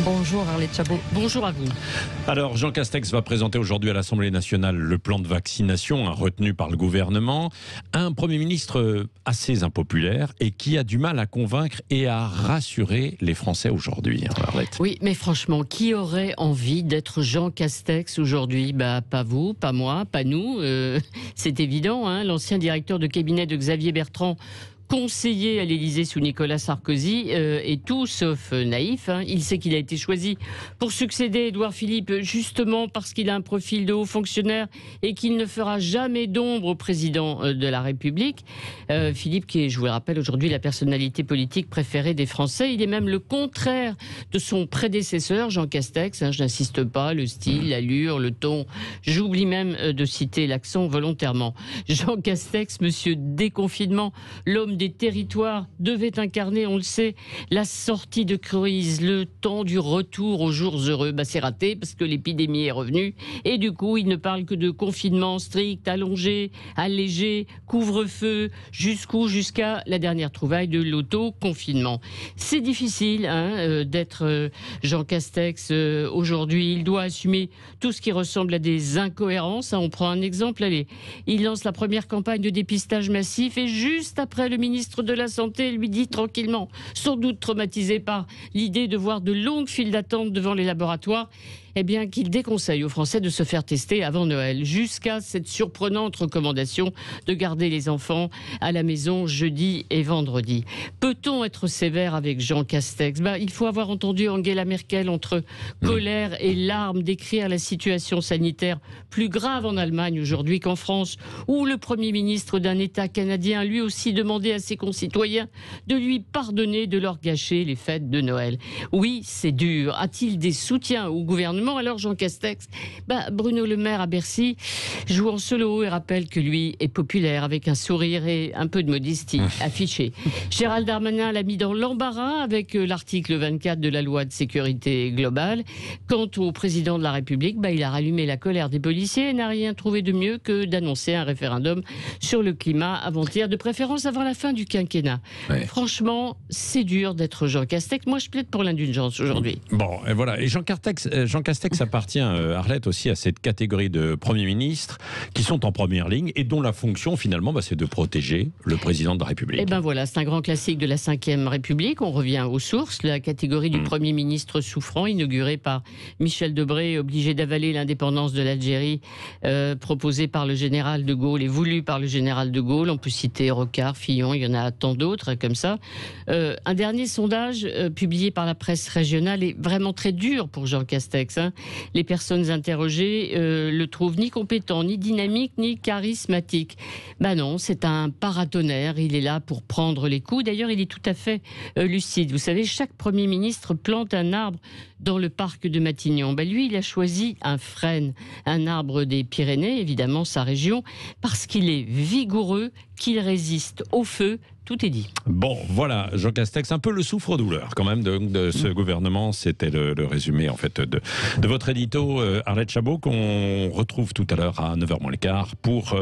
Bonjour Arlette Chabot. Bonjour à vous. Alors, Jean Castex va présenter aujourd'hui à l'Assemblée nationale le plan de vaccination retenu par le gouvernement. Un Premier ministre assez impopulaire et qui a du mal à convaincre et à rassurer les Français aujourd'hui. Arlette. Oui, mais franchement, qui aurait envie d'être Jean Castex aujourd'hui ? Pas vous, pas moi, pas nous. C'est évident, hein. L'ancien directeur de cabinet de Xavier Bertrand, conseiller à l'Élysée sous Nicolas Sarkozy, est tout sauf naïf. Hein. Il sait qu'il a été choisi pour succéder à Édouard Philippe justement parce qu'il a un profil de haut fonctionnaire et qu'il ne fera jamais d'ombre au président de la République. Philippe, qui est, je vous le rappelle, aujourd'hui la personnalité politique préférée des Français. Il est même le contraire de son prédécesseur, Jean Castex. Hein, je n'insiste pas, le style, l'allure, le ton. J'oublie même de citer l'accent volontairement. Jean Castex, monsieur déconfinement, l'homme des territoires, devait incarner, on le sait, la sortie de crise, le temps du retour aux jours heureux. C'est raté parce que l'épidémie est revenue et du coup, il ne parle que de confinement strict, allongé, allégé, couvre-feu, jusqu'à la dernière trouvaille de l'auto-confinement. C'est difficile d'être Jean Castex aujourd'hui. Il doit assumer tout ce qui ressemble à des incohérences. On prend un exemple, allez. Il lance la première campagne de dépistage massif et juste après, le ministre de la Santé lui dit tranquillement, sans doute traumatisé par l'idée de voir de longues files d'attente devant les laboratoires, qu'il déconseille aux Français de se faire tester avant Noël, jusqu'à cette surprenante recommandation de garder les enfants à la maison jeudi et vendredi. Peut-on être sévère avec Jean Castex ? Il faut avoir entendu Angela Merkel, entre colère et larmes, décrire la situation sanitaire plus grave en Allemagne aujourd'hui qu'en France, où le Premier ministre d'un État canadien lui aussi demandait à ses concitoyens de lui pardonner de leur gâcher les fêtes de Noël. Oui, c'est dur. A-t-il des soutiens au gouvernement ? Alors Jean Castex, Bruno Le Maire à Bercy joue en solo et rappelle que lui est populaire avec un sourire et un peu de modestie affiché. Gérald Darmanin l'a mis dans l'embarras avec l'article 24 de la loi de sécurité globale. Quant au président de la République, il a rallumé la colère des policiers et n'a rien trouvé de mieux que d'annoncer un référendum sur le climat avant-hier, de préférence avant la fin du quinquennat. Ouais. Franchement, c'est dur d'être Jean Castex. Moi, je plaide pour l'indulgence aujourd'hui. Bon, et voilà. Et Jean Castex appartient, Arlette, aussi à cette catégorie de premiers ministres qui sont en première ligne et dont la fonction, finalement, c'est de protéger le président de la République. Voilà, c'est un grand classique de la Ve République. On revient aux sources. La catégorie du Premier ministre souffrant, inaugurée par Michel Debré, obligé d'avaler l'indépendance de l'Algérie, proposée par le général de Gaulle et voulue par le général de Gaulle. On peut citer Rocard, Fillon, il y en a tant d'autres comme ça. Un dernier sondage publié par la presse régionale est vraiment très dur pour Jean Castex. Les personnes interrogées le trouvent ni compétent, ni dynamique, ni charismatique. Non, c'est un paratonnerre. Il est là pour prendre les coups. D'ailleurs, il est tout à fait lucide. Vous savez, chaque Premier ministre plante un arbre dans le parc de Matignon. Lui, il a choisi un frêne, un arbre des Pyrénées, évidemment sa région, parce qu'il est vigoureux, qu'il résiste au feu. Tout est dit. Bon, voilà, Jean Castex, un peu le souffre-douleur quand même de ce gouvernement. C'était le résumé en fait de votre édito, Arlette Chabot, qu'on retrouve tout à l'heure à 9h moins le quart pour